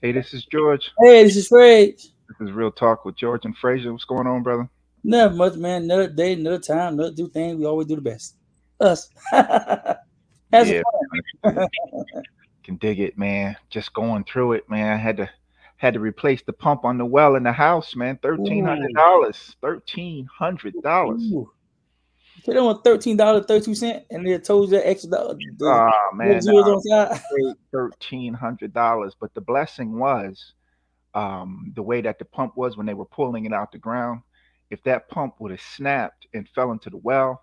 Hey, this is George. Hey, this is Fred. This is Real Talk with George and Frazier. What's going on, brother? Nothing much, man. Another day, another time, another do things. We always do the best. Us. Have some Yeah, fun. can dig it, man. Just going through it, man. I had to replace the pump on the well in the house, man. thirteen hundred Ooh, dollars. $1,300. ooh. So they want $13.32, and they told you that extra the Oh little man, zeros on the side. paid $1,300. But the blessing was the way that the pump was when they were pulling it out the ground. If that pump would have snapped and fell into the well,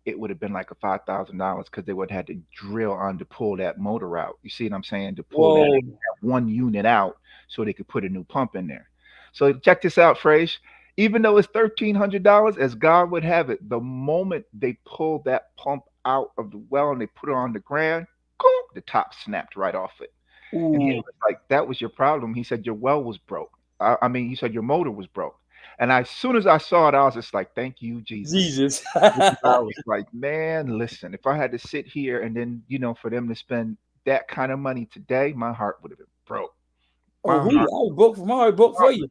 it would have been like a $5,000 because they would have had to drill on to pull that motor out. You see what I'm saying? To pull Whoa. that one unit out so they could put a new pump in there. So check this out, Frage. Even though it's $1,300, as God would have it, the moment they pulled that pump out of the well and they put it on the ground, the top snapped right off it. And he Ooh, was like, "That was your problem." He said, "Your well was broke." I mean, he said your motor was broke. And as soon as I saw it, I was just like, "Thank you, Jesus." Jesus. Because I was like, "Man, listen, if I had to sit here and then, for them to spend that kind of money today, my heart would have been broke. Oh, My we, I heart, was broke from I broke for you.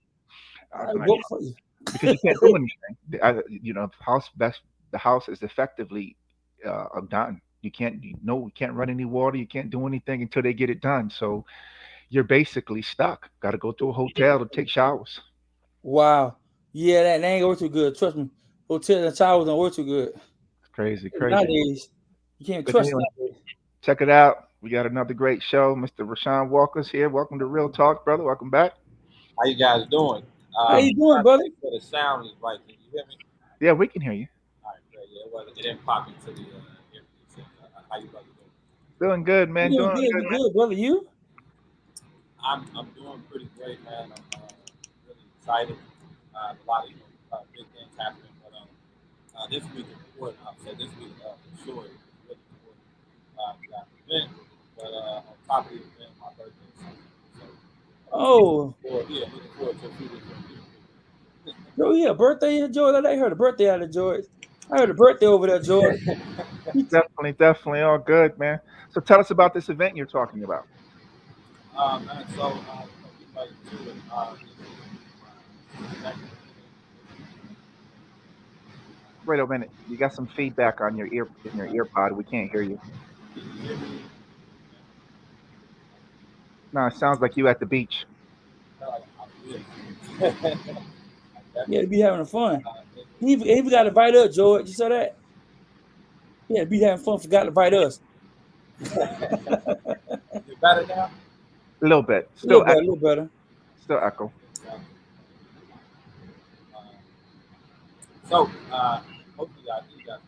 I was I like, broke for you. because you can't do anything. The house is effectively done. You can't run any water. You can't do anything until they get it done. So you're basically stuck. Got to go to a hotel to take showers. Wow. Yeah, that ain't gonna work too good. Trust me. Hotel and towers don't work too good. It's crazy, crazy. Nowadays, you can't But trust anyway, nowadays. check it out. We got another great show. Mr. Rashawn Walker's here. Welcome to Real Talk, brother. Welcome back. How you guys doing? How Good. you doing, Trying to brother? make sure the sound is right. Can you hear me? Yeah, we can hear you. All right, great. Yeah, it didn't pop into the earpiece. How you about to do? Doing good, We man. doing Doing good. good, We man. good, brother. You? I'm doing pretty great, man. I'm really excited. A lot of big things happening, but this week is important. I'll say this week for sure is really important. We got an event, but on top of the event, my birthday is Sunday. So Oh, looking forward to a few different people. bro, yeah, birthday in George. I heard a birthday out of George. I heard a birthday over there, George. Definitely, definitely all good, man. So tell us about this event you're talking about. Man, so we like to Wait a minute. You got some feedback on your ear pod. We can't hear you. No, it sounds like you at the beach. Yeah, be having fun. He got to invite us, George. You saw that? Yeah, be having fun. Forgot to invite us. you better now. A little bit. A little Still better, a echo. little better. Still echo. Uh, so hopefully you guys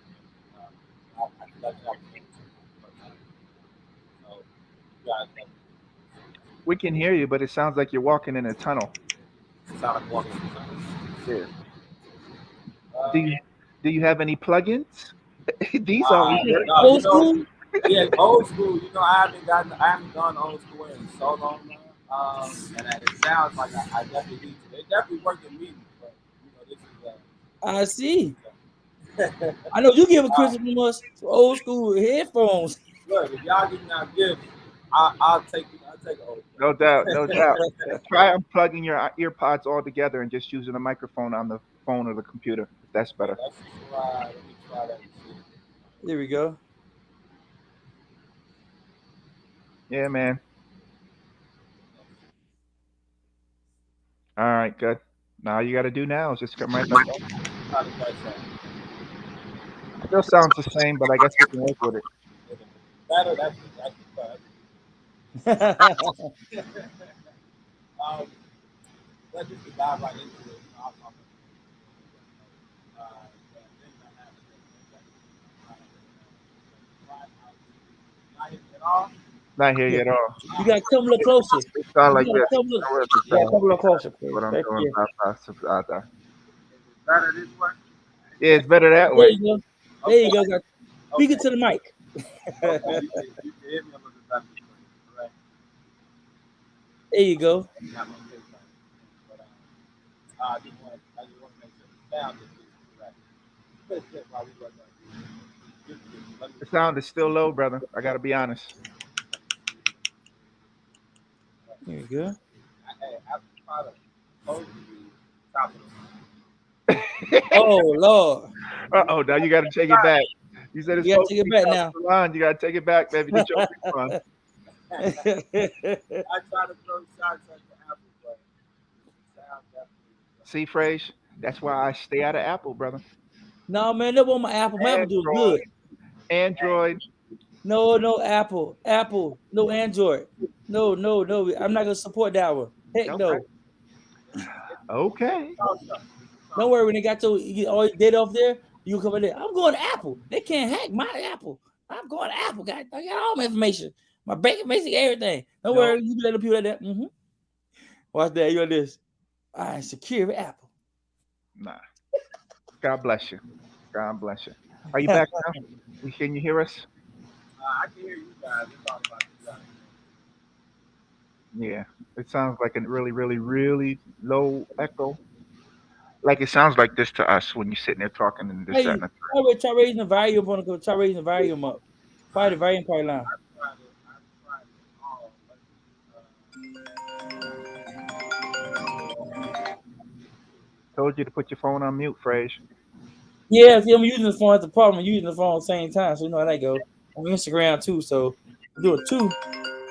I feel like I was doing so you guys We can hear you, but it sounds like you're walking in a tunnel. sound like walking. Yeah. Do Uh, you do you have any plugins? These always work. no, Old school? yeah, old school. I haven't done old school in so long now. And it sounds like I definitely need to. It definitely worked in meetings, but this is. I see. Uh, I know you give a Christmas from us some old school headphones. look, if y'all give me out gifts, I'll take an old No doubt, no doubt. Try unplugging your ear pods all together and just using a microphone on the phone or the computer. If that's Yeah, better. let's try. Let me try that. And see. There we go. Yeah, man. All right, good. Now all you got to do now is just come right back up. How does that sound? Still sounds the same, but I guess we can work with it. Is it better? That's better. um, let's just dive right into it. The things I have to not even at all. Not here Yeah. yet at all. You gotta come a little closer. It sound You like gotta this. come a little. Now what does it Yeah, sound? come a little closer, please. What I'm Right doing. there. Is it better this way? Yeah, it's better that There way. you go. There Okay. you go. Speak it Okay. to the mic. Okay. You can hear me a little bit better this way. Correct. There you go. Not my face right. But I just want to make sure the sound is correct. While we work on it. Let me The sound is still low, brother. I got to be honest. There you go. Hey, Apple product supposed to be top of the Oh Lord, Uh-oh, now you got to take it back. You said it's you gotta supposed take to it be back top of now. the line. You got to take it back, baby. Get your refund. I try to throw shots at the Apple, but sound definitely. See, Frage, that's why I stay out of Apple, brother. No man, that want my Apple. My Apple do good. Android, Android. No, no Apple, Apple, no Android. No, no, no. I'm not gonna support that one. Heck Okay, no. okay. Don't worry. When they got you get all your data off there, you come in there. I'm going to Apple. They can't hack my Apple. I'm going to Apple. I got all my information, my bank information, everything. Don't No, worry. You be letting people like that. Watch that. You on this? All right, secure Apple. nah. God bless you. God bless you. Are you back now? Can you hear us? I can hear you guys. We're talking about you guys. Yeah. It sounds like a really, really, really low echo. Like it sounds like this to us when you're sitting there talking and this, that, Hey, and the try raising the volume on the try raising the volume up. Probably the volume probably loud. I tried it all. told you to put your phone on mute, Frage. Yeah, see, I'm using the phone at the problem. I'm using the phone at the same time, so you know how that go. I'm on Instagram too, so I do it too.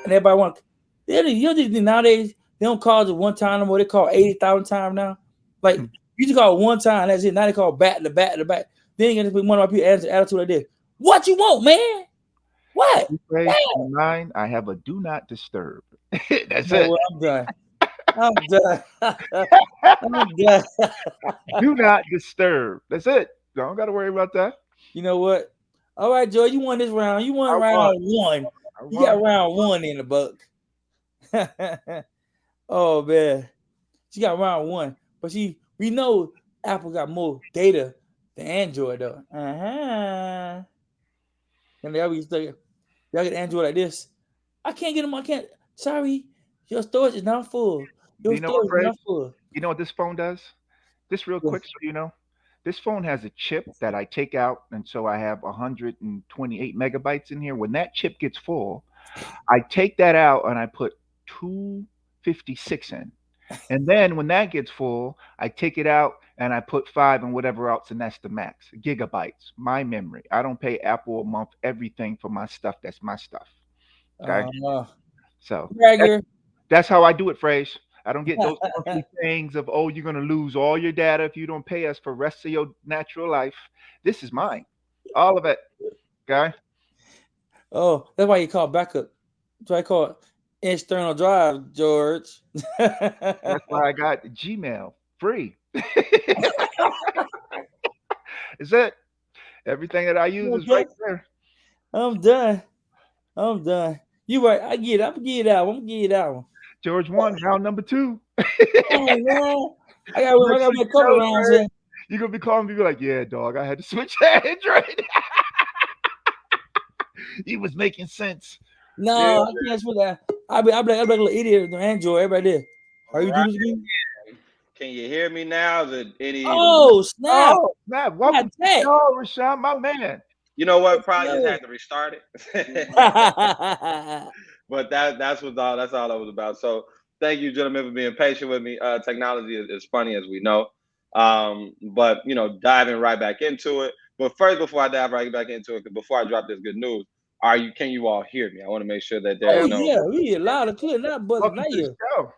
And everybody want. You know, nowadays they don't call it one time anymore. They call 80,000 times now. Like you just call it one time. That's it. Now they call back to back to back. Then you get one of my people attitude like this. What you want, man? What? See, Frage, Damn. on mine, I have a do not disturb. That's No, it. well, I'm done. I'm done. I'm done. Do not disturb. That's it. Don't got to worry about that. You know what? All right, Joe, you won this round. You won I won. round one. I You got won. round one in the book. Oh man, she got round one, but we know Apple got more data than Android though. And they always like, y'all get Android like this. I can't get them. I can't. Sorry, your storage is not full. Do Your you know what, storage is Frage? not full. You know what this phone does? Just real Yeah. quick, so you know, this phone has a chip that I take out, and so I have 128 megabytes in here. When that chip gets full, I take that out and I put 256 in. And then when that gets full, I take it out and I put five and whatever else, and that's the max gigabytes. My memory. I don't pay Apple a month everything for my stuff. That's my stuff. Okay, Uh, so that's Bragger. that's how I do it, phrase. I don't get those monthly things of oh you're gonna lose all your data if you don't pay us for rest of your natural life. This is mine, all of it. Okay, Oh, that's why you call backup. That's why I call it external drive, George. that's why I got Gmail free. Is it? Everything that I use is right Okay, there. I'm done. I'm done. You right. I get it. I'm gonna get it out. I'm gonna get it out. George one, round number two. Dang, man. Next I got thing a you couple know, rounds Fred, here. you're gonna be calling me be like, yeah, dog, I had to switch to Android. He was making sense. Yeah, No, I can't switch that. I'll be like a little idiot on Android. Everybody there. How All you do right. this again? Can you hear me now? Is it any? Oh, snap. oh, snap. God Welcome to the dang. show, Rashawn, my man. You know what? What's Probably just good? had to restart it. But that's all that was about. So thank you, gentlemen, for being patient with me. Technology is funny as we know. But diving right back into it. But first, before I dive right back into it, before I drop this good news, can you all hear me? I want to make sure that Oh, there's Yeah, no. yeah. We hear loud and clear now, brother. welcome Now to the you show.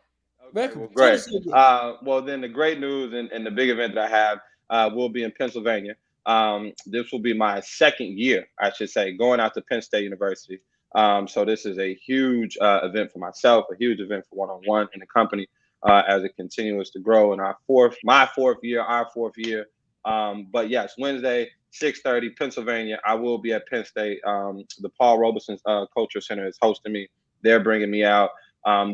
Okay, well, welcome to the great. city. Well, then the great news and the big event that I have will be in Pennsylvania. This will be my second year, I should say, going out to Penn State University. So this is a huge event for myself, a huge event for one-on-one in the company as it continues to grow in my fourth year, our fourth year. But yes, Wednesday, 6:30, Pennsylvania. I will be at Penn State. The Paul Robeson Culture Center is hosting me. They're bringing me out.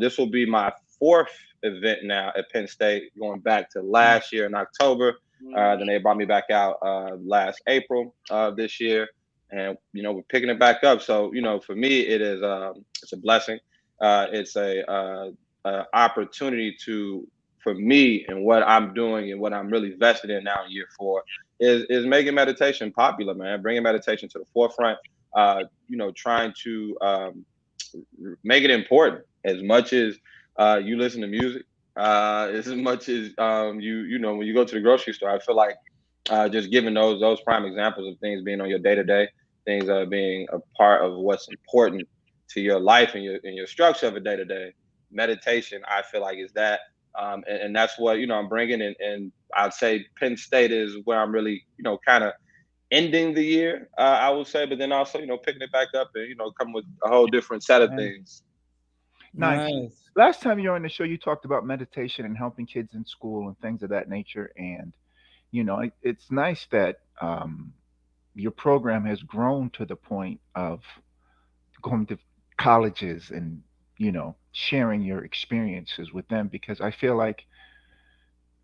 This will be my fourth event now at Penn State, going back to last year in October. Then they brought me back out last April this year, and we're picking it back up. So for me, it's a blessing. It's a opportunity for me and what I'm doing and what I'm really vested in now in year four is making meditation popular, man. Bringing meditation to the forefront. Trying to make it important as much as You listen to music as much as you know when you go to the grocery store. I feel like just giving those prime examples of things being on your day to day, things being a part of what's important to your life and your structure of a day to day. Meditation, I feel like, is that, and that's what I'm bringing. And I'd say Penn State is where I'm really kind of ending the year. I would say, but then also picking it back up and coming with a whole different set of Nice. things. Nice. Nice. Last time you were on the show, you talked about meditation and helping kids in school and things of that nature. And it's nice that your program has grown to the point of going to colleges and sharing your experiences with them, because I feel like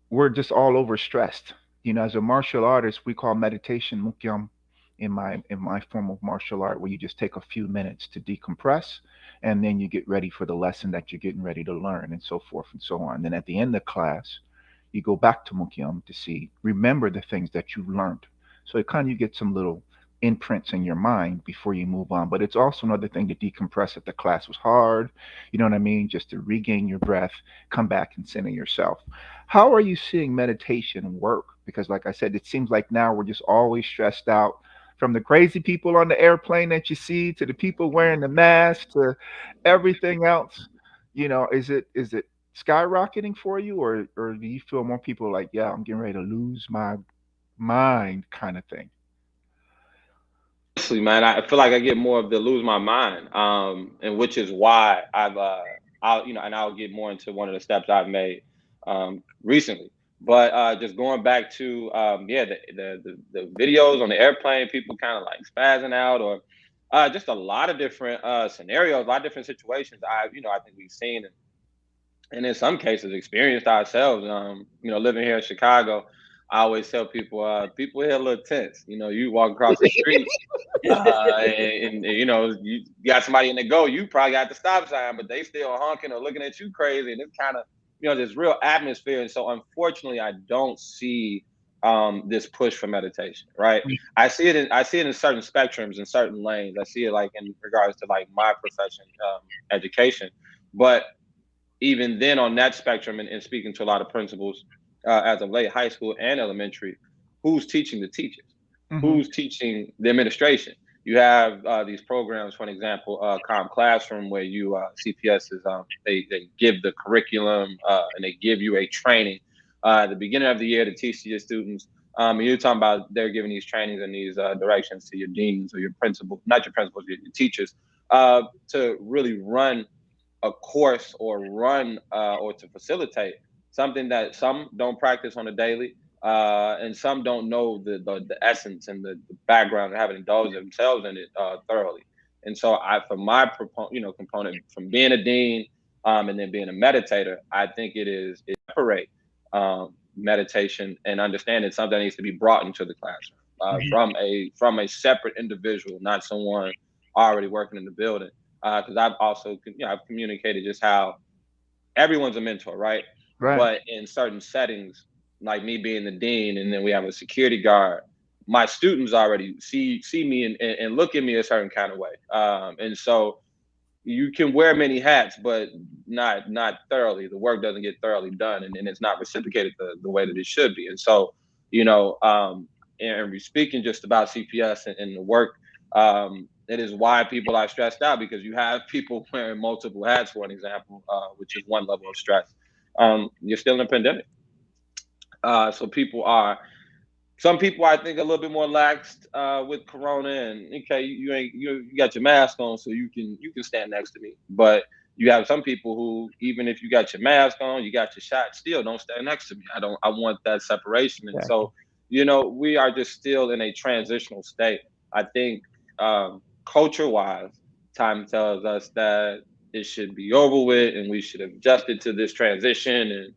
we're just all overstressed. As a martial artist, we call meditation mukyam in my form of martial art, where you just take a few minutes to decompress, and then you get ready for the lesson that you're getting ready to learn, and so forth and so on. Then at the end of class, you go back to mukyam to see remember the things that you learned. So it kind of you get some little imprints in your mind before you move on. But it's also another thing to decompress if the class was hard, you know what I mean? Just to regain your breath, come back and center yourself. How are you seeing meditation work? Because, like I said, it seems like now we're just always stressed out. From the crazy people on the airplane that you see to the people wearing the mask to everything else, is it skyrocketing for you, or do you feel more people like, yeah, I'm getting ready to lose my mind kind of thing? Honestly, man, I feel like I get more of the lose my mind, and which is why I'll get more into one of the steps I've made recently. But just going back to yeah, the videos on the airplane, people kind of like spazzing out, or just a lot of different scenarios, a lot of different situations. I think we've seen and in some cases experienced ourselves. Living here in Chicago, I always tell people, people here a little tense. You walk across the street, and you got somebody in the go, you probably got the stop sign, but they still honking or looking at you crazy, and it's kind of this real atmosphere. And so, unfortunately, I don't see this push for meditation. Right? I see it in certain spectrums in certain lanes. I see it like in regards to like my profession, education, but even then on that spectrum, and speaking to a lot of principals as of late, high school and elementary, who's teaching the teachers? Hmm. Who's teaching the administration? You have these programs, for an example, Calm Classroom, where you CPS is they give the curriculum and they give you a training at the beginning of the year to teach to your students. And you're talking about they're giving these trainings and these directions to your deans or your principal, not your principals, your teachers, to really run a course or run or to facilitate something that some don't practice on a daily, and some don't know the essence and the background and haven't indulged themselves in it thoroughly. And so for my component from being a dean and then being a meditator, I think it separate meditation and understanding something that needs to be brought into the classroom from a separate individual, not someone already working in the building, because I've also I've communicated just how everyone's a mentor, right? Right. But in certain settings, like me being the dean, and then we have a security guard, my students already see me and look at me a certain kind of way, and so you can wear many hats, but not thoroughly. The work doesn't get thoroughly done, and it's not reciprocated the way that it should be. And so, and we speaking just about CPS and the work, it is why people are stressed out, because you have people wearing multiple hats, for an example, which is one level of stress. You're still in a pandemic, so some people I think a little bit more laxed with Corona, and okay, you got your mask on, so you can stand next to me. But you have some people who, even if you got your mask on, you got your shot, still don't stand next to me. I want that separation. And Exactly. so we are just still in a transitional state. I think culture wise, time tells us that it should be over with, and we should have adjusted to this transition, and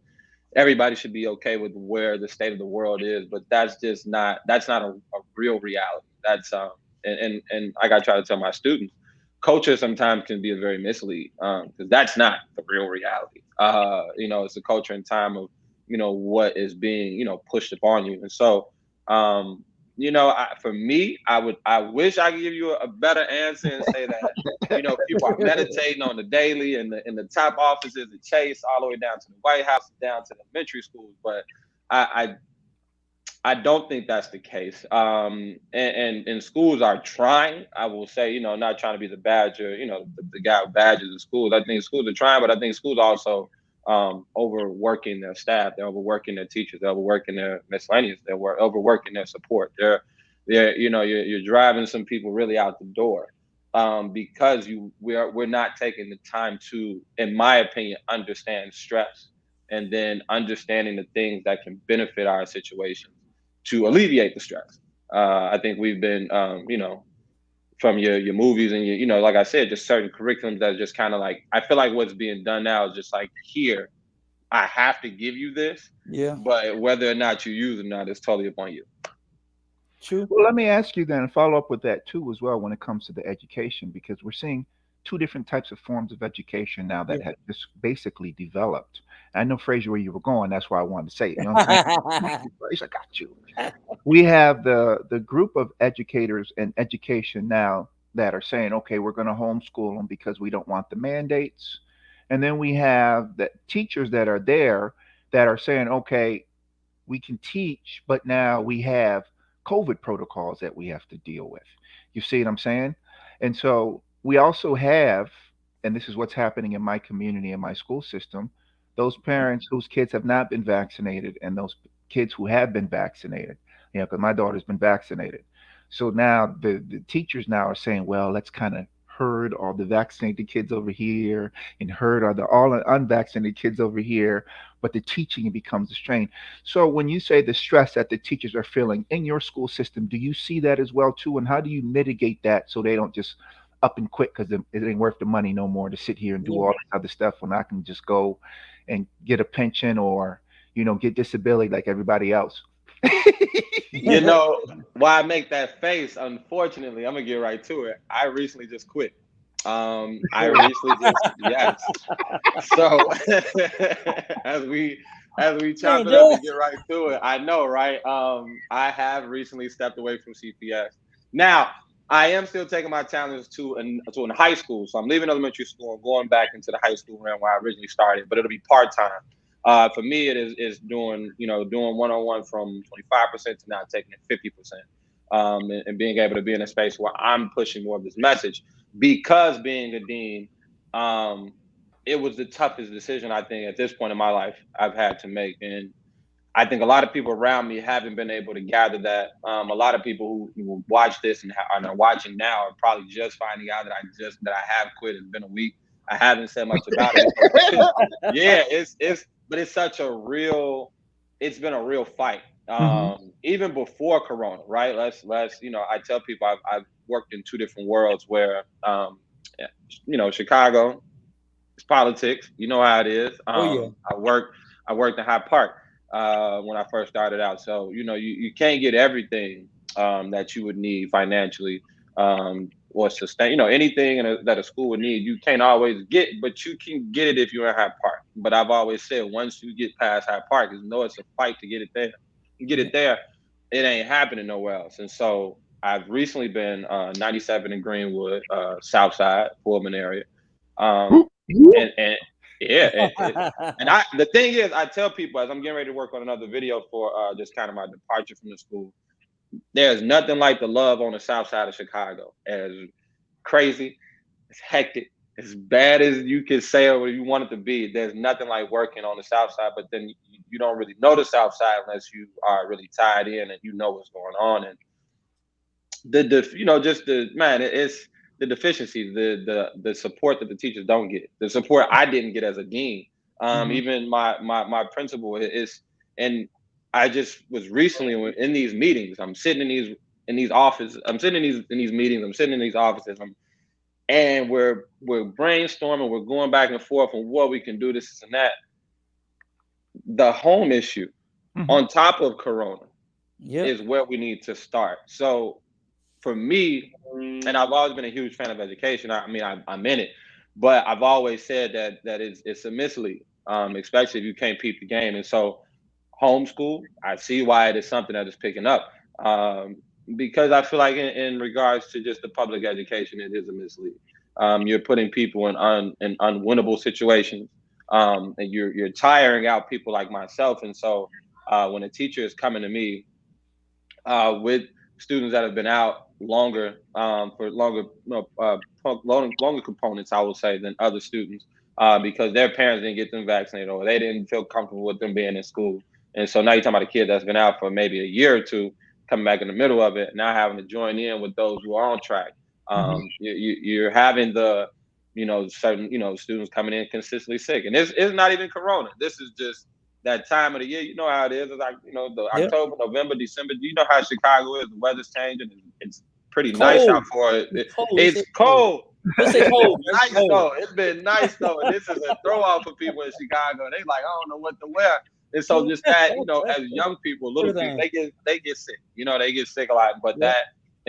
everybody should be okay with where the state of the world is. But that's not a real reality. That's and I gotta try to tell my students, culture sometimes can be a very mislead, because that's not the real reality. It's a culture and time of what is being pushed upon you. And so For me, I wish I could give you a better answer and say that, people are meditating on the daily in the top offices at Chase, all the way down to the White House, down to the elementary schools. But I I don't think that's the case. And schools are trying. I will say, not trying to be the badger, the guy who badges the schools. I think schools are trying, but I think schools also overworking their staff. They're overworking their teachers. They're overworking their miscellaneous. Overworking their support. You're driving some people really out the door because we're not taking the time to, in my opinion, understand stress and then understanding the things that can benefit our situations to alleviate the stress. I think we've been, from your movies and like I said, just certain curriculums that just kind of like, I feel like what's being done now is just like, here, I have to give you this, Yeah, but whether or not you use it or not is totally upon you. true. Well, let me ask you then, and follow up with that too as well when it comes to the education, because we're seeing two different types of forms of education now that Yeah. have just basically developed. I know, Fraser, where you were going. That's why I wanted to say it. You know what I'm saying? Got you, Fraser, I got you. We have the group of educators and education now that are saying, okay, we're going to homeschool them because we don't want the mandates. And then we have the teachers that are there that are saying, okay, we can teach, but now we have COVID protocols that we have to deal with. You see what I'm saying? And so we also have, and this is what's happening in my community and my school system, those parents whose kids have not been vaccinated and those kids who have been vaccinated. Because my daughter's been vaccinated. So now the teachers now are saying, well, let's kind of herd all the vaccinated kids over here and herd all the unvaccinated kids over here, but the teaching becomes a strain. So when you say the stress that the teachers are feeling in your school system, do you see that as well too? And how do you mitigate that so they don't just up and quit because it ain't worth the money no more to sit here and do Yeah. all this other stuff when I can just go and get a pension or get disability like everybody else? You know why I make that face? Unfortunately, I'm gonna get right to it. I recently just quit. I recently just yes. So as we as we chop Dang, it up and Dad. get right to it, I know, right? I have recently stepped away from CPS. Now, I am still taking my talents to an high school, so I'm leaving elementary school and going back into the high school realm where I originally started, but it'll be part time. For me, it is doing one on one from 25% to now taking it 50%, and being able to be in a space where I'm pushing more of this message because being a dean, um, it was the toughest decision I think at this point in my life I've had to make, and I think a lot of people around me haven't been able to gather that. A lot of people who watch this and are watching now are probably just finding out that I have quit. It's been a week. I haven't said much about it because yeah, but it's such a real. It's been a real fight. Hmm. Even before Corona, right? Let's I tell people I've worked in two different worlds where Chicago, it's politics. You know how it is. Oh yeah. I worked in High Park when I first started out. So you can't get everything that you would need financially or sustain. Anything that a school would need, you can't always get, but you can get it if you're in High Park. But I've always said once you get past High Park, it's a fight to get it there. You get Yeah. it there, it ain't happening nowhere else. And so I've recently been 97 in Greenwood, South Side, Pullman area. Um, and yeah, and the thing is, I tell people as I'm getting ready to work on another video for just kind of my departure from the school. There's nothing like the love on the South Side of Chicago. As crazy, as hectic, as bad as you could say or you want it to be. There's nothing like working on the South Side. But then you don't really know the South Side unless you are really tied in and you know what's going on. And just the man, it's the deficiencies, the support that the teachers don't get, the support I didn't get as a dean. Hmm. Even my principal is, and I just was recently in these meetings. I'm sitting in these offices. I'm sitting in these meetings. I'm sitting in these offices. And we're brainstorming. We're going back and forth on what we can do. This and that. The home issue Hmm. on top of Corona Yep. is where we need to start. So for me, and I've always been a huge fan of education. I mean, I'm in it, but I've always said that it's a mislead, especially if you can't peep the game. And so, homeschool, I see why it is something that is picking up. because I feel like in regards to just the public education, it is a mislead. You're putting people in unwinnable situations, and you're tiring out people like myself. And so when a teacher is coming to me with students that have been out longer for longer, longer components, I will say, than other students because their parents didn't get them vaccinated or they didn't feel comfortable with them being in school. And so now you're talking about a kid that's been out for maybe a year or two, coming back in the middle of it, now having to join in with those who are on track. Mm-hmm. You're having the, certain, students coming in consistently sick. And it's not even corona. This is just that time of the year. You know how it is. It's like, the Yep. October, November, December. You know how Chicago is. The weather's changing. It's pretty nice out Cold. for it. It's cold. Let's It's say cold. cold. Let's say It's been cold. It's nice cold. though. It's been nice though. And this is a throw off for people in Chicago. They like, I don't know what to wear. And so just that, as young people, little people, Everything. they get sick. They get sick a lot. But Yep. that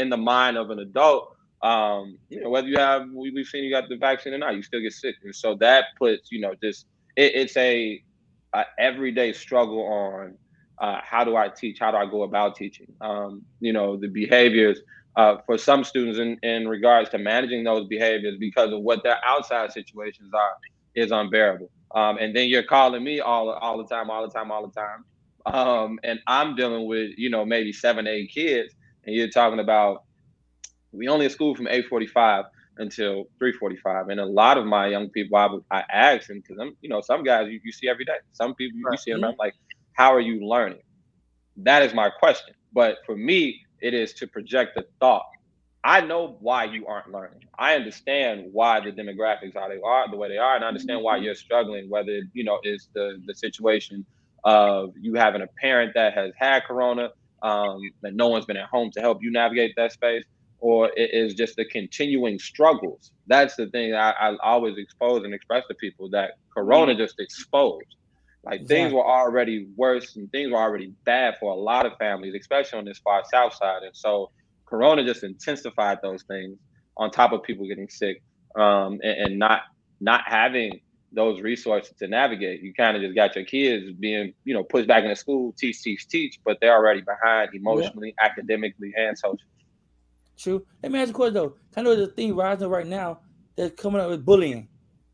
in the mind of an adult, whether we've seen you got the vaccine or not, you still get sick. And so that puts, just it's a everyday struggle on how do I teach, how do I go about teaching, the behaviors for some students in regards to managing those behaviors because of what their outside situations are is unbearable. And then you're calling me all the time, all the time, all the time. And I'm dealing with, maybe 7, 8 kids, and you're talking about we only in school from 8:45 until 3:45. And a lot of my young people, I ask them because I'm, some guys you see every day. Some people you Right. see them. I'm like, how are you learning? That is my question. But for me, it is to project the thought. I know why you aren't learning. I understand why the demographics are they are the way they are, and I understand why you're struggling. Whether it's the situation of you having a parent that has had corona, that no one's been at home to help you navigate that space, or it is just the continuing struggles. That's the thing I always expose and express to people that corona just exposed. Like things Exactly. were already worse and things were already bad for a lot of families, especially on this far south side. And so Corona just intensified those things on top of people getting sick, and not having those resources to navigate. You kind of just got your kids being, pushed back into school, teach, teach, teach, but they're already behind Yep. emotionally, academically, and socially. True. Let me ask you a question though. I know there's a thing rising right now that's coming up with bullying.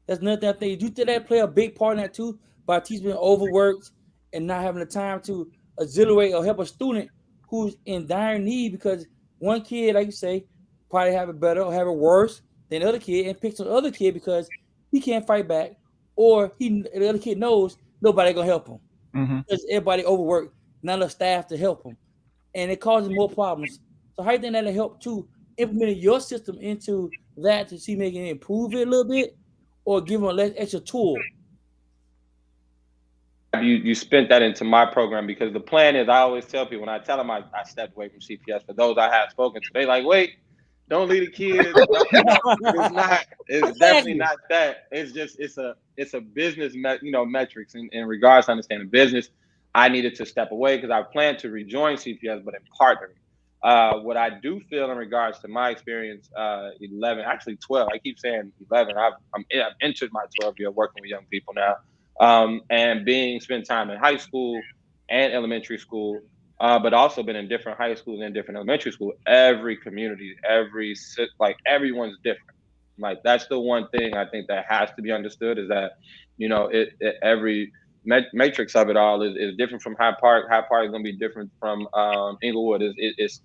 That's another thing I think. Do you think that play a big part in that too? By teachers being overworked and not having the time to exhilarate or help a student who's in dire need because one kid, like you say, probably have it better or have it worse than the other kid and picks on the other kid because he can't fight back or the other kid knows nobody gonna help him Mm-hmm. because everybody overworked, not enough staff to help him, and it causes more problems. So how you think that'll help too? Implementing your system into that to see making it improve it a little bit, or give them a less extra tool. You spent that into my program because the plan is I always tell people when I tell them I stepped away from CPS for those I have spoken to, they like, wait, don't leave the kids. Don't, it's not, it's definitely Exactly. not that. It's just, it's a business, metrics in regards to understanding business. I needed to step away because I plan to rejoin CPS, but in partnering. What I do feel in regards to my experience, 11, actually 12, I keep saying 11. I've entered my 12 year working with young people now, and being spent time in high school and elementary school, but also been in different high schools and different elementary school. Every community, like everyone's different. Like that's the one thing I think that has to be understood is that every matrix of it all is different from Hyde Park. Hyde Park is going to be different from Inglewood. It's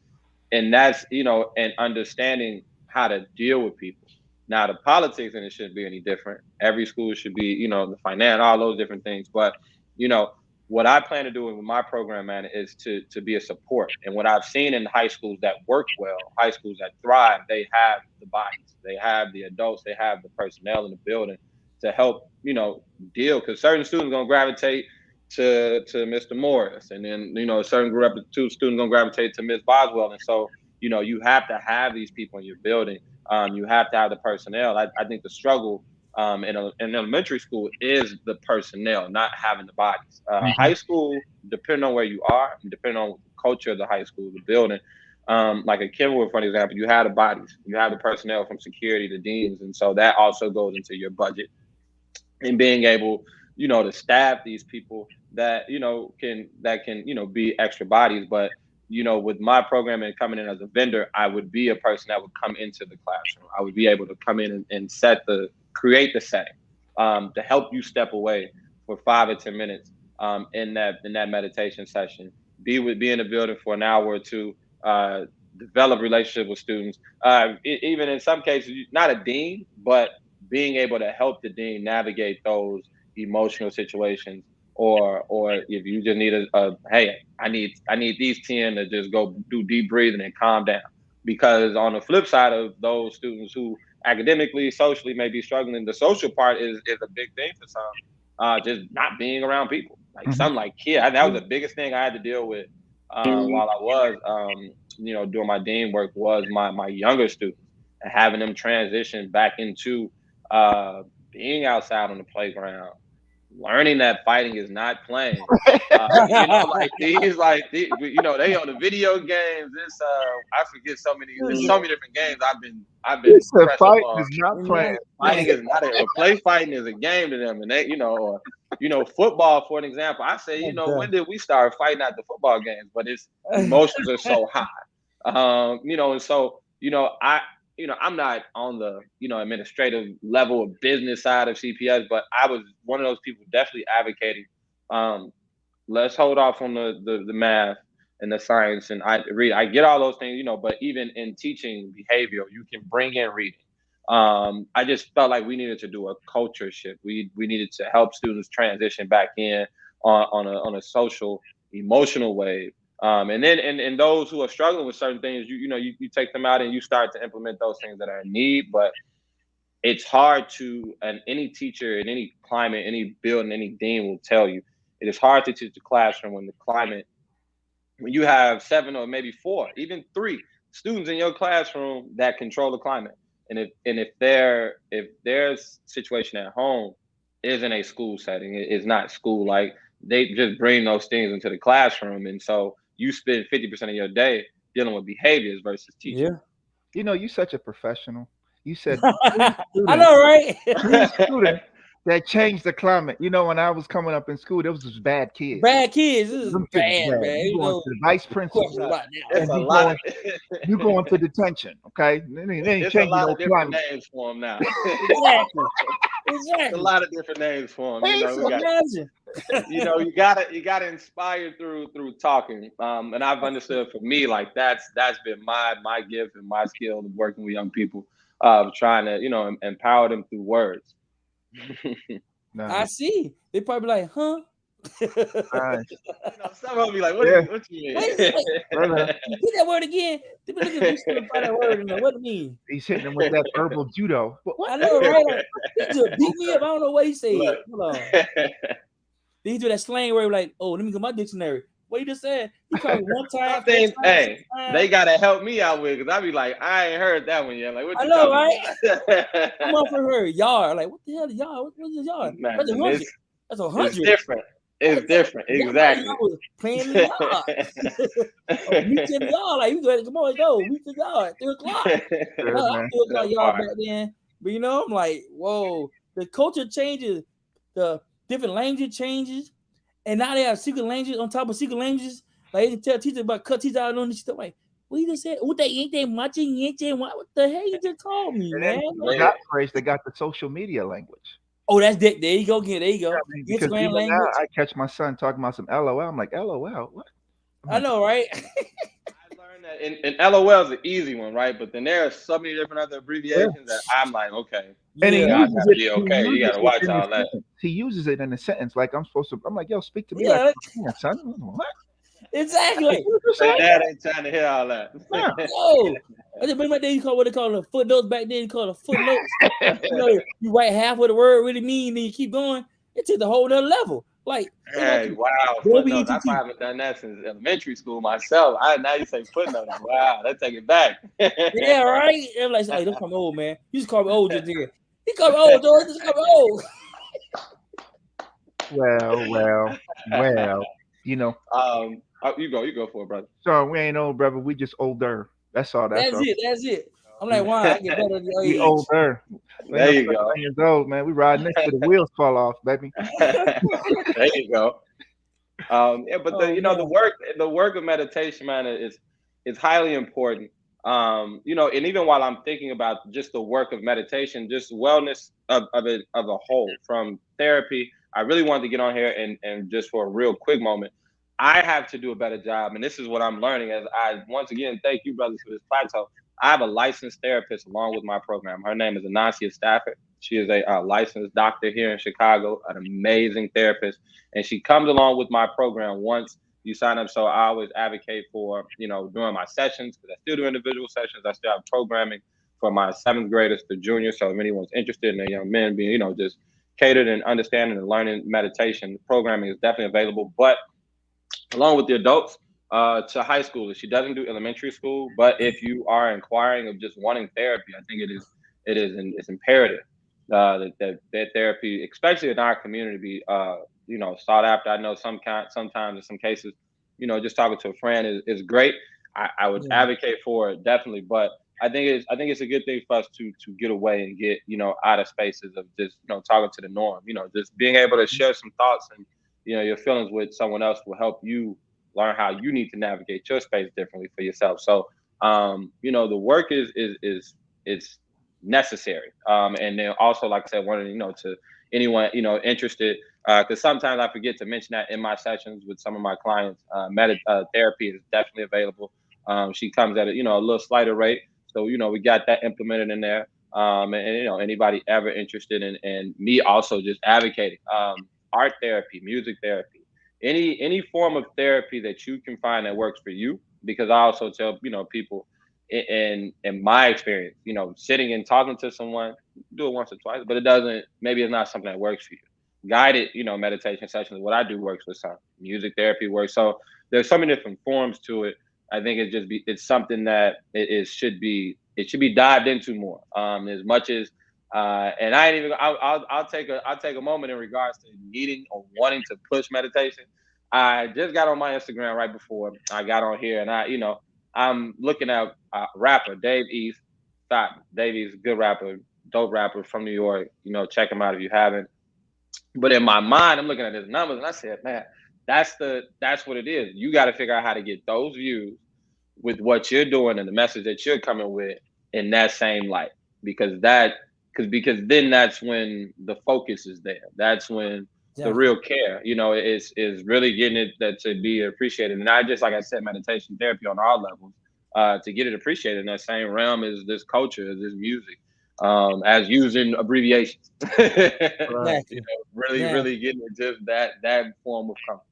and that's and understanding how to deal with people. Now the politics and it shouldn't be any different. Every school should be the finance, all those different things. But you know what I plan to do with my program, man, is to be a support. And what I've seen in high schools that work well, high schools that thrive, they have the bodies, they have the adults, they have the personnel in the building to help deal because certain students gonna gravitate to Mr. Morris, and then a certain group of two students gonna gravitate to Miss Boswell, and so you have to have these people in your building. You have to have the personnel. I think the struggle in elementary school is the personnel, not having the bodies. Mm-hmm. High school, depending on where you are, and depending on the culture of the high school, the building. Like at Kenwood, for example, you have the bodies, you have the personnel from security to deans, and so that also goes into your budget and being able to staff these people that can be extra bodies. But with my program and coming in as a vendor, I would be a person that would come into the classroom. I would be able to come in and create the setting, to help you step away for 5 or 10 minutes, in that meditation session. Be in the building for an hour or two, develop relationship with students. Even in some cases, not a dean, but being able to help the dean navigate those emotional situations, or if you just need a hey, I need these 10 to just go do deep breathing and calm down. Because on the flip side of those students who academically, socially may be struggling, the social part is a big thing for some. Just not being around people. Like Mhm. some like that was the biggest thing I had to deal with, while I was doing my dean work, was my younger students, and having them transition back into uh, being outside on the playground, learning that fighting is not playing. They on the video games. I forget so many. There's so many different games I've He been said pressed up fight on. is not playing. Fighting is not a play. Fighting is a game to them, and football, for an example. I say, when did we start fighting at the football games? But it's emotions are so high, and so I'm not on the administrative level of business side of CPS, but I was one of those people definitely advocating. Um, let's hold off on the math and the science, and I get all those things, but even in teaching behavior, you can bring in reading. I just felt like we needed to do a culture shift. We needed to help students transition back in on a social, emotional wave. And then and those who are struggling with certain things, you take them out and you start to implement those things that are in need. But it's hard and any teacher in any climate, any building, any dean will tell you, it is hard to teach the classroom when you have 7 or maybe 4, even 3 students in your classroom that control the climate. And if their situation at home isn't a school setting, it's not school, like, they just bring those things into the classroom, and so you spend 50% of your day dealing with behaviors versus teaching. Yeah. You're such a professional. You said three I students, know, right? three students that changed the climate. When I was coming up in school, there was just bad kids. Bad kids. This is Them kids was bad, bad. man. You going to the vice principal, Question about it's and that. a you lot going of you going to detention. Okay, they ain't it's a changing lot no of different climate. names for them now. Exactly. A Exactly. lot of different names for them. They ain't We got Imagine. you gotta inspire through talking. And I've understood, for me, like, that's been my gift and my skill of working with young people, trying to empower them through words. I Nice, see. They probably like, huh? nice. Some of them be like, Yeah, what you Wait, mean? wait, brother. repeat that word again. They be looking, just gonna find that word in there. What it mean? He's hitting them with that verbal judo. What? I know, right? Like, he just beat me up. I don't know what he said. Look. Hold on. Then he do that slang word like, oh, let me get my dictionary. What he just said? He called me one time, Some four things, times, six hey, they times. gotta help me out with, because I be like, I ain't heard that one yet. Like, what I you know, talking right? about? I'm off of her yard. Like, what the hell is yard? What is yard? Man, That's 100. That's it's 100. different. It's different, Y'all exactly. was playing in the yard. Oh, meet you in the yard. Like, you go, come on, go. Meet you in the yard at 3 o'clock. Yeah, I'm man. 3 o'clock That yard part. back then. But I'm like, whoa, the culture changes, the different language changes, and now they have secret languages on top of secret languages. Like, they can tell teachers about cut teachers out on this stuff. Like, what you just said? What they ain't they matching? What the hell you just called me, And man? then for the Yeah. God praise, they got the social media language. Oh, that's that. There you go again. There you I go. mean, because Instagram even now, language. I catch my son talking about some LOL. I'm like, LOL, what? I'm I like, know, right? I learned that, and LOL is an easy one, right? But then there are so many different other yeah. abbreviations that I'm like, okay, And he Yeah. y'all uses gotta it. be He okay. You uses gotta it watch in the all that. sentence. He uses it in a sentence like I'm supposed to. I'm like, yo, speak to me like Yeah, I'm a man, son. What? exactly. What Like, you just Say say? dad ain't trying to hear all that. Yeah. yo, I just remember that you call what they call the footnotes back then. You call the footnotes. You write half what the word really mean, then you keep going. It took the whole nother level. Like, they want Hey, to wow, footnotes. That's why I W-E-T-T. haven't done that since elementary school myself. Now you say footnotes. Wow, that take it back. Yeah, right? They're like, hey, don't call me old, man. You just call me old just there. He called me old, George. Just call me old. Well. You go for it, brother. So we ain't old, brother. We just older. That's all. That's That's all. it. That's it. I'm We, like, why? I get better at your we age. older. We ain't There no you go. 21 years old, man. We riding this till the wheels fall off, baby. There you go. Yeah, but Oh man. the work of meditation, man, is highly important. And even while I'm thinking about just the work of meditation, just wellness of it of a whole, from therapy, I really wanted to get on here and just for a real quick moment, I have to do a better job, and this is what I'm learning as I once again thank you, brothers, for this plateau. I have a licensed therapist along with my program. Her name is Anasia Stafford. She is a licensed doctor here in Chicago, an amazing therapist, and she comes along with my program once you sign up. So I always advocate for, during my sessions, because I still do individual sessions. I still have programming for my seventh graders to junior. So if anyone's interested in the young men being, just catered and understanding and learning meditation, the programming is definitely available. But along with the adults, to high schoolers. She doesn't do elementary school, but if you are inquiring of just wanting therapy, I think it's imperative that therapy, especially in our community, be sought after. I know sometimes in some cases, just talking to a friend is great. I would Yeah. advocate for it definitely, but I think it's a good thing for us to get away and get out of spaces of just talking to the norm. Just being able to share some thoughts and your feelings with someone else will help you learn how you need to navigate your space differently for yourself. So the work is necessary. And then also, like I said, wanting to anyone interested, because sometimes I forget to mention that in my sessions with some of my clients, therapy is definitely available. She comes at a little slighter rate, so we got that implemented in there. And anybody ever interested in me also just advocating art therapy, music therapy, any form of therapy that you can find that works for you. Because I also tell people in my experience, sitting and talking to someone, do it once or twice, but it doesn't. Maybe it's not something that works for you. Guided, meditation sessions. What I do works for some. Music therapy works. So there's so many different forms to it. I think it's something that it should be dived into more. As much as and I ain't even. I'll take a moment in regards to needing or wanting to push meditation. I just got on my Instagram right before I got on here, and I'm looking at rapper Dave East. Stop, Dave East, good rapper, dope rapper from New York. Check him out if you haven't. But in my mind, I'm looking at his numbers, and I said, man, that's what it is. You got to figure out how to get those views with what you're doing and the message that you're coming with in that same light, because then that's when the focus is there. That's when the Exactly. real care is really getting it that to be appreciated, and not just, like I said, meditation therapy on all levels, to get it appreciated in that same realm as this culture, as this music, as using abbreviations. Right. Exactly. Really Yeah. really getting it, just that form of comfort.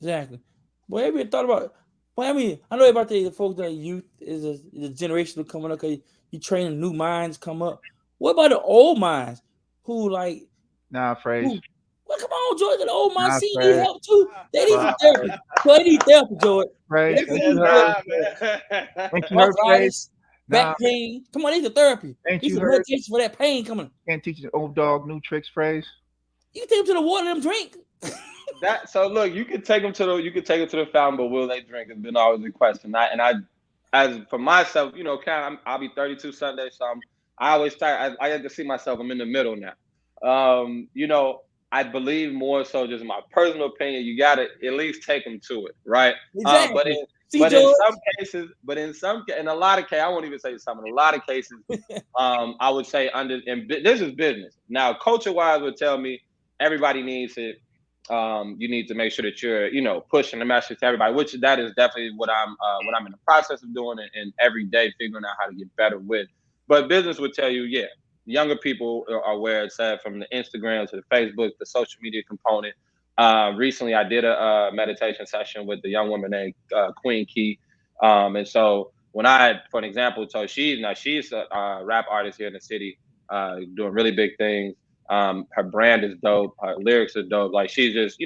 Exactly. Well, have you ever thought about? Well, I mean, I know about the folks that youth is a generation coming up. 'Cause you training new minds come up. What about the old minds who like Nah, phrase. who? Well, come on, George. The old minds Nah, see need phrase. help too. They need some Nah, therapy. So they need therapy, George. phrase. Whatever Ain't they you need heard? for Nah, Ain't you man. heard phrase? arthritis, Nah, back pain. Come on, they need some therapy. ain't Need you some heard? medication for that pain coming. Can't teach an old dog new tricks. Phrase. You can take them to the water, let them drink. That so look, you could take them to the fountain, but will they drink? Has been always the question. And I as for myself, I'll be 32 Sunday, so I always start. I have to see myself. I'm in the middle now. I believe more so, just my personal opinion. You got to at least take them to it, right? But Exactly. in See, but in George. some cases, in a lot of cases, I won't even say some. In a lot of cases, I would say this is business. Now, culture wise would tell me everybody needs it. You need to make sure that you're pushing the message to everybody, which that is definitely what I'm in the process of doing, and every day figuring out how to get better with. But business would tell you, yeah, younger people are where it's at, from the Instagram to the Facebook, the social media component. Recently I did a meditation session with a young woman named Queen Key. And so when for an example, so she's a rap artist here in the city, doing really big things. Her brand is dope. Her lyrics are dope. Like, she's just,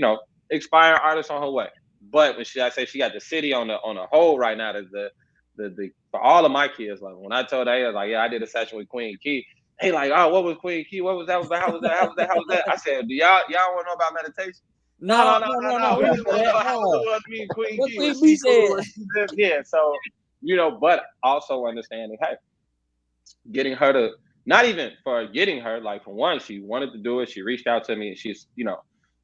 inspiring artists on her way. But I say she got the city on a hold right now. The for all of my kids, like when I told her, I was like, yeah, I did a session with Queen Key. Hey, like, oh, what was Queen Key? What was that? How was that? How was that? How was that? I said, do y'all want to know about meditation? No, No, no, no, no, no, no, no. no. We We just don't do want to that. know how No. it was me and Queen What Key. Queen Was B she cool? said. Was she this? Yeah. So, but also understanding, hey, getting her not even for getting her, like, for one, she wanted to do it. She reached out to me, and she's,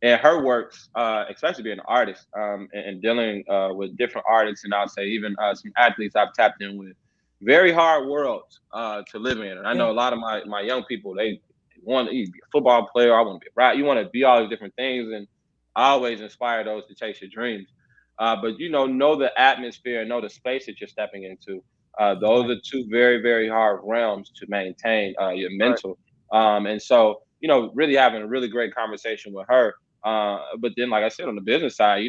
and her works, especially being an artist, and dealing with different artists, and I'll say even some athletes I've tapped in with, very hard worlds to live in. And I Yeah. know a lot of my young people, they want to be a football player, I want to be a rap, you want to be all these different things, and I always inspire those to chase your dreams. But know the atmosphere, know the space that you're stepping into. Those are Exactly. two very, very hard realms to maintain your Right. mental. And so, really having a really great conversation with her. But then, like I said, on the business side,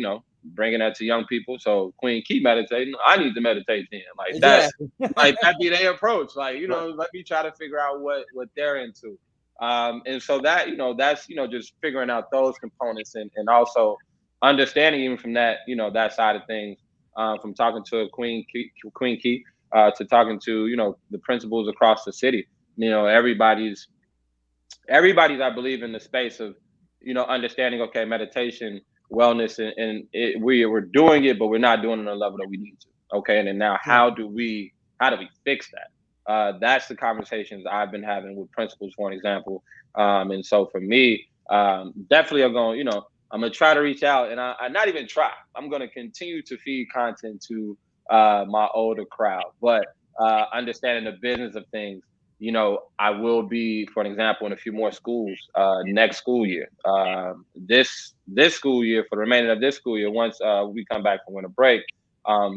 bringing that to young people. So Queen Key meditating, I need to meditate then. Like that's Exactly. like that be their approach. Like, Right. let me try to figure out what they're into. And so that, that's, just figuring out those components, and also understanding even from that, that side of things, from talking to Queen Key, to talking to, the principals across the city. Everybody's, I believe, in the space of, understanding, okay, meditation, wellness, and we're doing it, but we're not doing it on a level that we need to. Okay. And then now how do we fix that? That's the conversations I've been having with principals, for an example. And so for me, definitely I'm gonna try to reach out, and I not even try. I'm gonna continue to feed content to my older crowd, but understanding the business of things. I will be, for an example, in a few more schools next school year. This school year, for the remainder of this school year, once we come back from winter break,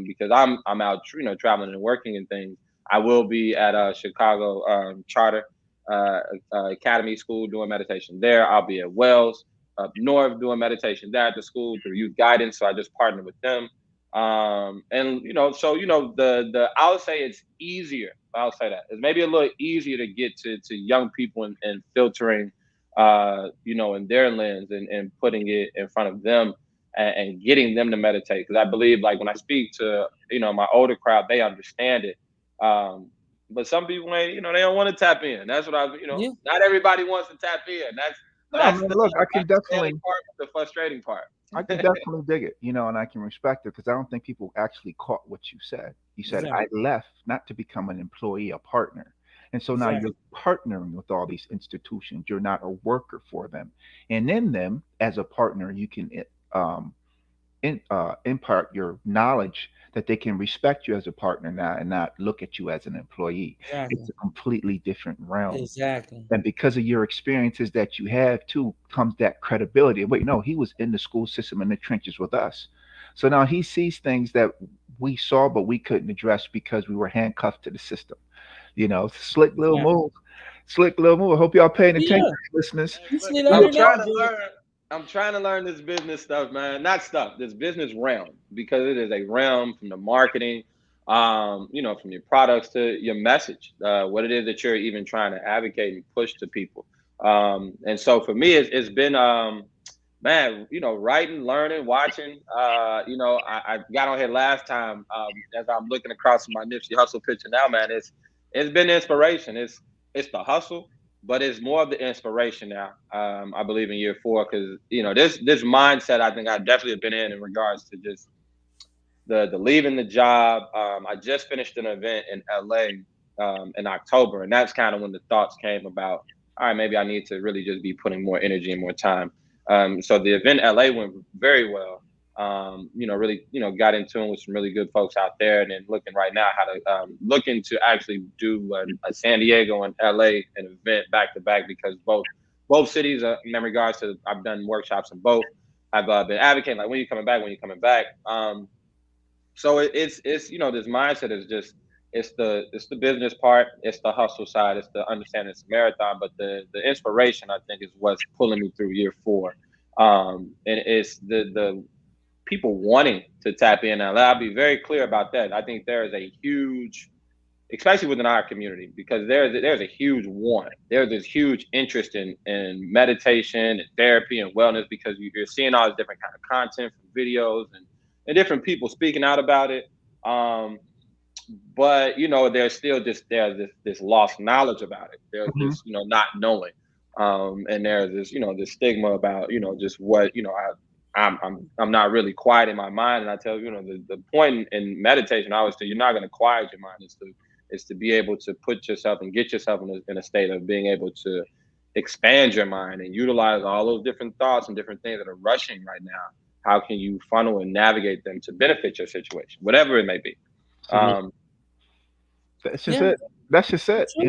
because I'm out, traveling and working and things. I will be at a Chicago charter academy school doing meditation there. I'll be at Wells up north doing meditation there at the school through youth guidance. So I just partnered with them. And so the I'll say it's easier. I'll say that it's maybe a little easier to get to young people, and filtering in their lens, and putting it in front of them, and getting them to meditate, because I believe, like, when I speak to my older crowd, they understand it. But some people ain't, they don't want to tap in. That's what Yeah. not everybody wants to tap in. No, That's man. the Look, that's the failing part, the frustrating part. I can definitely dig it, and I can respect it because I don't think people actually caught what you said. You said I Exactly. left not to become an employee, a partner. And so now you're Exactly. partnering with all these institutions. You're not a worker for them. And in them, as a partner, you can um, impart your knowledge that they can respect you as a partner now and not look at you as an employee. It's Exactly. a completely different realm. Exactly. And because of your experiences that you have too, comes that credibility. Wait, no, he was in the school system in the trenches with us. So now he sees things that we saw, but we couldn't address because we were handcuffed to the system. Slick little Exactly. move. Slick little move. I hope y'all paying attention, Yeah. listeners. You Look, see, let Yeah. me know, Jay. I'm trying to learn this business stuff, man. Not stuff, this business realm, because it is a realm from the marketing, from your products to your message, what it is that you're even trying to advocate and push to people. And so for me, it's been, man, writing, learning, watching. I got on here last time, as I'm looking across my Nipsey Hustle picture now, man. It's been inspiration. It's the hustle, but it's more of the inspiration now. I believe in year 4, because this mindset, I think I definitely have been in regards to just the leaving the job. I just finished an event in LA in October, and that's kind of when the thoughts came about. All right, maybe I need to really just be putting more energy and more time. So the event in LA went very well. Really, got in tune with some really good folks out there, and then looking right now how to looking to actually do a San Diego and LA an event back to back, because both cities, in regards to, I've done workshops in both. I've been advocating, like, when you coming back, when you coming back. So it's this mindset is just, it's the business part, it's the hustle side, it's the understanding it's a marathon, but the inspiration, I think, is what's pulling me through year 4. And it's the people wanting to tap in. And I'll be very clear about that. I think there is a huge, especially within our community, because there's a huge want. There's this huge interest in meditation and therapy and wellness, because you're seeing all this different kind of content from videos, and different people speaking out about it. Um, but there's still this lost knowledge about it. There's Hmm. this not knowing, and there's this this stigma about just what I'm not really quiet in my mind. And I tell the point in meditation, I always say, you're not going to quiet your mind. It's to be able to put yourself and get yourself in a state of being able to expand your mind and utilize all those different thoughts and different things that are rushing right now. How can you funnel and navigate them to benefit your situation, whatever it may be? Absolutely. Um, That's just Yeah, it. That's just it, it's true.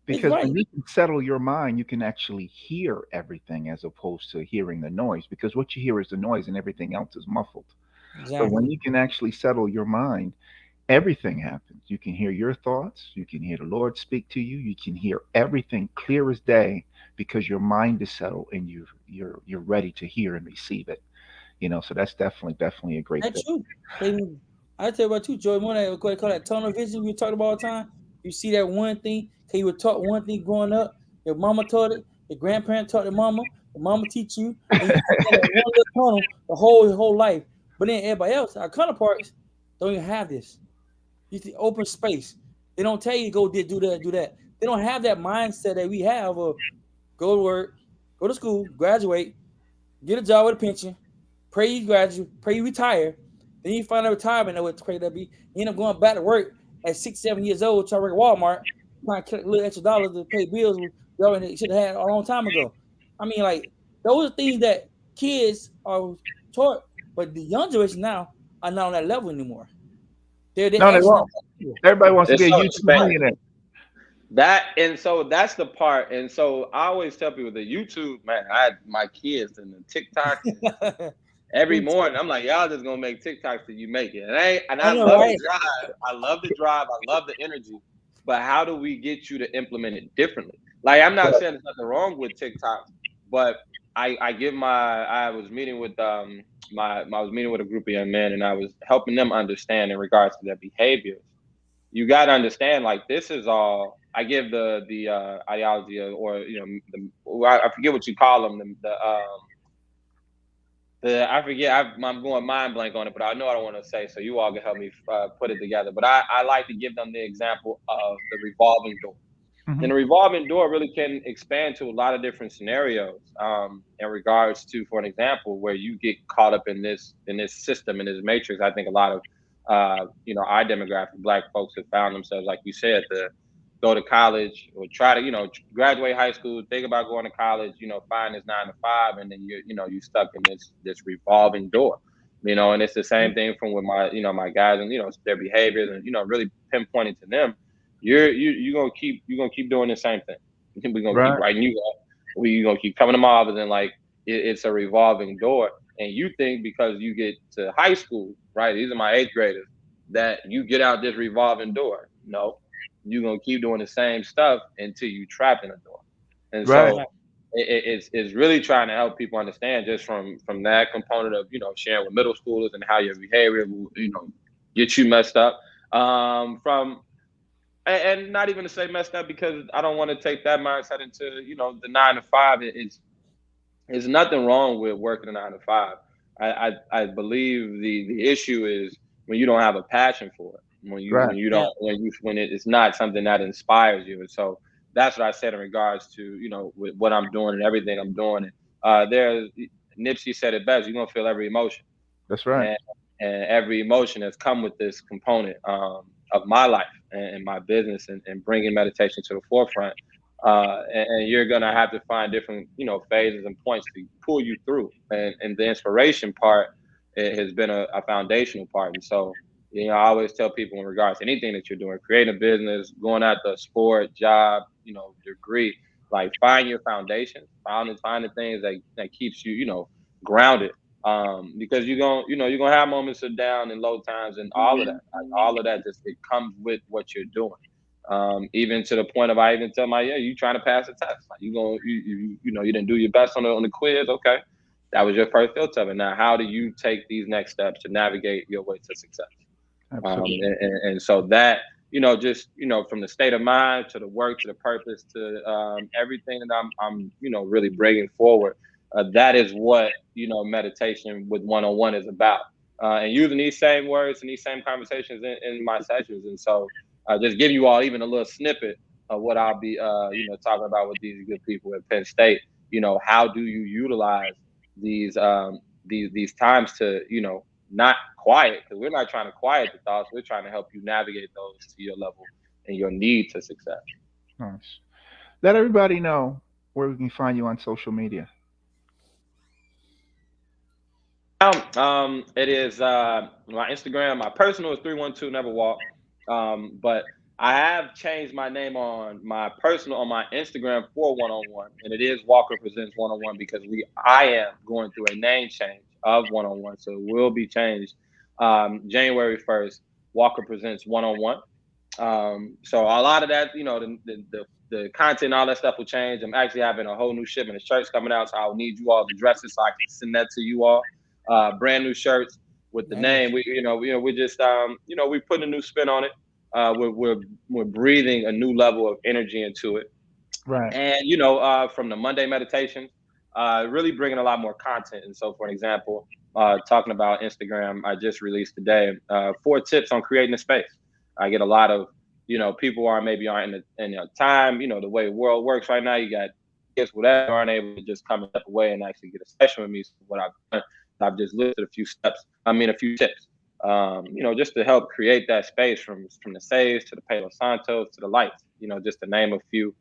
It's because right. when you can settle your mind, you can actually hear everything as opposed to hearing the noise, because what you hear is the noise and everything else is muffled. But when Exactly. you can actually settle your mind, everything happens. You can hear your thoughts, you can hear the Lord speak to you, you can hear everything clear as day because your mind is settled and you're ready to hear and receive it. So that's definitely a great That's thing. true. And I tell you about too, Joy. One that what call that tunnel vision we talked about all the time. You see that one thing. Cause you were taught one thing growing up. Your mama taught it. Your grandparent taught the mama. The mama teach you, and you keep in that one little tunnel the whole life. But then everybody else, our counterparts, don't even have this. You see open space. They don't tell you go do that, do that. They don't have that mindset that we have of go to work, go to school, graduate, get a job with a pension, pray you graduate, pray you retire. Then you find a retirement, know what crazy that be. You end up going back to work at 6, 7 years old, trying to work at Walmart, trying to collect a little extra dollars to pay bills you already should have had a long time ago. I mean, like, those are things that kids are taught, but the young generation now are not on that level anymore. They're No, they actually not won't. that level. Everybody wants to be it's a so YouTube expand millionaire. that, and so that's the part. And so I always tell people the YouTube, man. I had my kids and the TikTok every Me too. morning. I'm like, y'all just gonna make TikToks till you make it. And I I know, love the right? drive. I love the drive. I love the energy. But how do we get you to implement it differently? Like, I'm not Right. saying there's nothing wrong with TikTok, but I give my I was meeting with I was meeting with a group of young men, and I was helping them understand in regards to their behaviors. You got to understand, like, this is all. I give the ideology of, or I forget what you call them, the I forget. I'm going mind blank on it, but I know I don't want to say. So you all can help me put it together. But I like to give them the example of the revolving door. Hmm. And the revolving door really can expand to a lot of different scenarios. In regards to, for an example, where you get caught up in this system, in this matrix. I think a lot of our demographic, Black folks, have found themselves, like you said, the go to college or try to graduate high school, think about going to college, find this 9 to 5, and then you stuck in this revolving door. And it's the same thing from with my guys, and their behaviors, and really pinpointing to them. You're gonna keep doing the same thing. We're gonna keep Right. writing you up. We're gonna keep coming to Marvin, and like it's a revolving door. And you think because you get to high school, right? These are my eighth graders, that you get out this revolving door. No, you're gonna keep doing the same stuff until you trapped in a door. And Right. so Right. it's really trying to help people understand, just from that component of sharing with middle schoolers and how your behavior will get you messed up. From and not even to say messed up, because I don't want to take that mindset into the 9 to 5. It's nothing wrong with working a 9 to 5. I believe the issue is when you don't have a passion for it, when you Right. when you Yeah. don't when it's not something that inspires you. And so that's what I said in regards to with what I'm doing and everything I'm doing. And there's Nipsey said it best: you're gonna feel every emotion, That's right. and, and every emotion has come with this component of my life and my business, and bringing meditation to the forefront. And you're gonna have to find different phases and points to pull you through, and the inspiration part, it has been a foundational part. And so I always tell people, in regards to anything that you're doing, creating a business, going after a sport, job, degree, like, find your foundation, find the things that keeps you grounded. Because you're gonna have moments of down and low times, and all of that, like, all of that, just it comes with what you're doing. Even to the point of, I even tell my, yeah, you trying to pass a test, like, you didn't do your best on the quiz. Okay, that was your first filter of it. Now, how do you take these next steps to navigate your way to success? Absolutely. And so that, just from the state of mind to the work to the purpose to everything that I'm really bringing forward, that is what meditation with one-on-one is about, and using these same words and these same conversations in my sessions. And so just give you all even a little snippet of what I'll be talking about with these good people at Penn State. How do you utilize these these times to not quiet, because we're not trying to quiet the thoughts. We're trying to help you navigate those to your level and your need to success. Nice. Let everybody know where we can find you on social media. It is my Instagram. My personal is 312 Never Walk. But I have changed my name on my personal on my Instagram for one on one, and it is Walker Presents One on One because I am going through a name change of one on one, so it will be changed January 1st. Walker Presents One on One. So a lot of that, the content, all that stuff will change. I'm actually having a whole new shipment of shirts coming out, so I'll need you all to dress it so I can send that to you all. Brand new shirts with the name. We just we put a new spin on it. We're breathing a new level of energy into it, Right. and from the Monday meditations, really bringing a lot more content. And so, for example, talking about Instagram, I just released today 4 tips on creating a space. I get a lot of people aren't in the time, the way the world works right now. You got kids, whatever, aren't able to just come and step away and actually get a session with me. So what I've done, I've just listed a few steps. A few tips. Just to help create that space from the saves to the Palo Santos to the lights. Just to name a few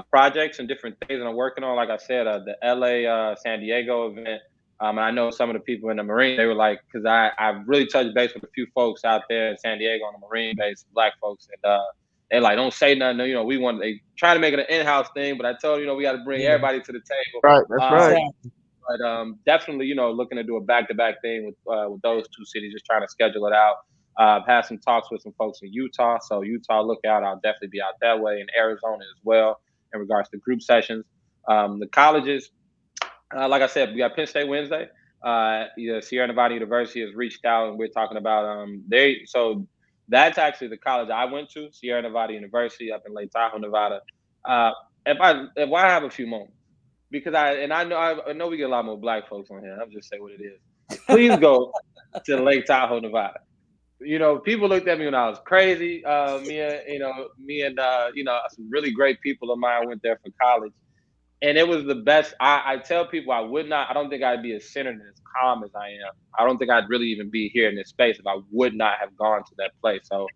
projects and different things that I'm working on. Like I said, the LA San Diego event. And I know some of the people in the Marine, they were like, because I really touched base with a few folks out there in San Diego on the Marine base, Black folks, and they like, don't say nothing. They try to make it an in-house thing, but I told we got to bring everybody to the table. Right. That's right. But definitely, looking to do a back-to-back thing with those two cities, just trying to schedule it out. I've had some talks with some folks in Utah, so Utah, look out. I'll definitely be out that way, in Arizona as well, in regards to group sessions. The colleges, like I said, we got Penn State Wednesday. Sierra Nevada University has reached out, and we're talking about So that's actually the college I went to, Sierra Nevada University up in Lake Tahoe, Nevada. If I have a few moments, because I know we get a lot more Black folks on here. I'll just say what it is. Please go to Lake Tahoe, Nevada. People looked at me when I was crazy. Me and some really great people of mine went there for college, and it was the best. I tell people I don't think I'd be as centered and as calm as I am. I don't think I'd really even be here in this space if I would not have gone to that place. So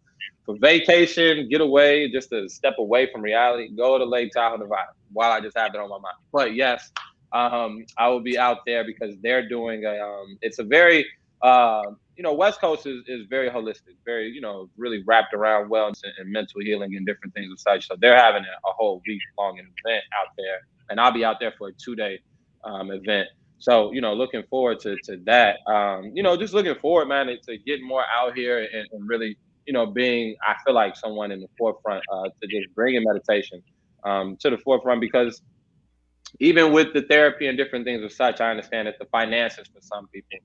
for vacation, get away, just to step away from reality, go to Lake Tahoe, Nevada, while I just have it on my mind. But yes, I will be out there because they're doing it's a very, West Coast is very holistic, very, really wrapped around wellness and mental healing and different things and such. So they're having a whole week long event out there, and I'll be out there for a 2-day event. So, looking forward to that. Just looking forward, man, to getting more out here and really, being, I feel like, someone in the forefront to just bringing meditation to the forefront, because even with the therapy and different things of such, I understand that the finances for some people,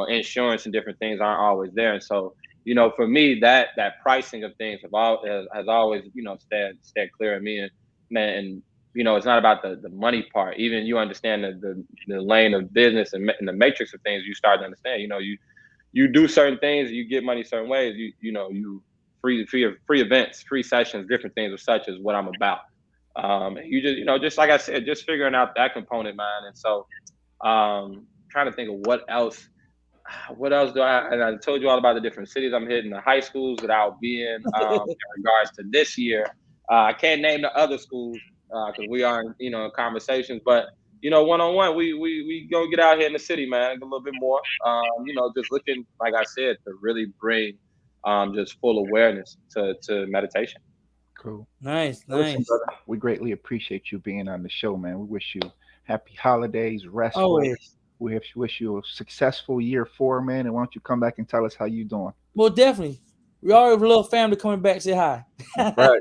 insurance and different things aren't always there. And so, for me, that pricing of things has always, stayed clear of me. And man, and it's not about the money part. Even you understand the lane of business and the matrix of things, you start to understand. You do certain things, you get money certain ways. You free events, free sessions, different things of such is what I'm about. You just like I said, just figuring out that component, man. And so, trying to think of what else. What else do I? And I told you all about the different cities I'm hitting, the high schools that I'll be in regards to this year. I can't name the other schools because we are in conversations, but one on one, we gonna get out here in the city, man, a little bit more. Just looking, like I said, to really bring just full awareness to meditation. Cool. Nice. Listen, brother, we greatly appreciate you being on the show, man. We wish you happy holidays, restful. Always. We wish you a successful year 4, man. And why don't you come back and tell us how you doing? Well, definitely. We already have a little family coming back to say hi. Right.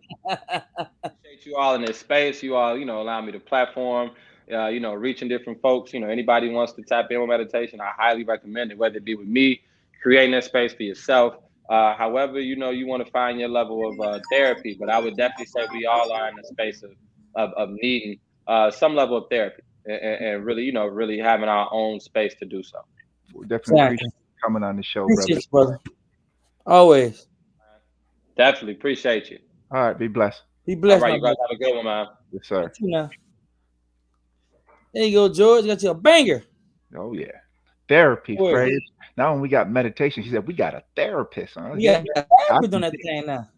Appreciate you all in this space. You all, allow me to platform, reaching different folks. Anybody who wants to tap in with meditation, I highly recommend it, whether it be with me, creating that space for yourself. However, you want to find your level of therapy. But I would definitely say we all are in a space of needing some level of therapy and really, really having our own space to do so. We definitely appreciate you coming on the show, Appreciate you, brother. Always. Definitely appreciate you. All right, be blessed. Be blessed. All right, you guys have a good one, man. Yes, sir. Now. There you go, George. Got you a banger. Oh yeah, therapy, Fred. Now when we got meditation, she said we got a therapist. Huh? Yeah, we're doing that thing now.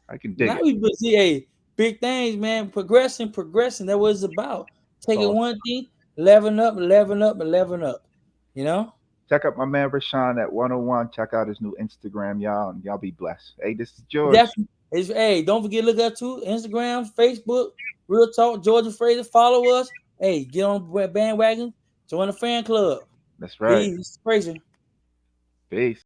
I can dig now it. We see, hey, big things, man. Progressing. That's what it's about. Take it So one thing, leveling up, and leveling up. You know? check out my man Rashawn at 101. Check out his new Instagram, y'all, and y'all be blessed. Hey, this is George. Definitely. Hey, don't forget to look up too. Instagram, Facebook, Real Talk, Georgia Fraser. Follow us. Hey, get on the bandwagon. Join the fan club. That's right. Peace. Fraser. Peace.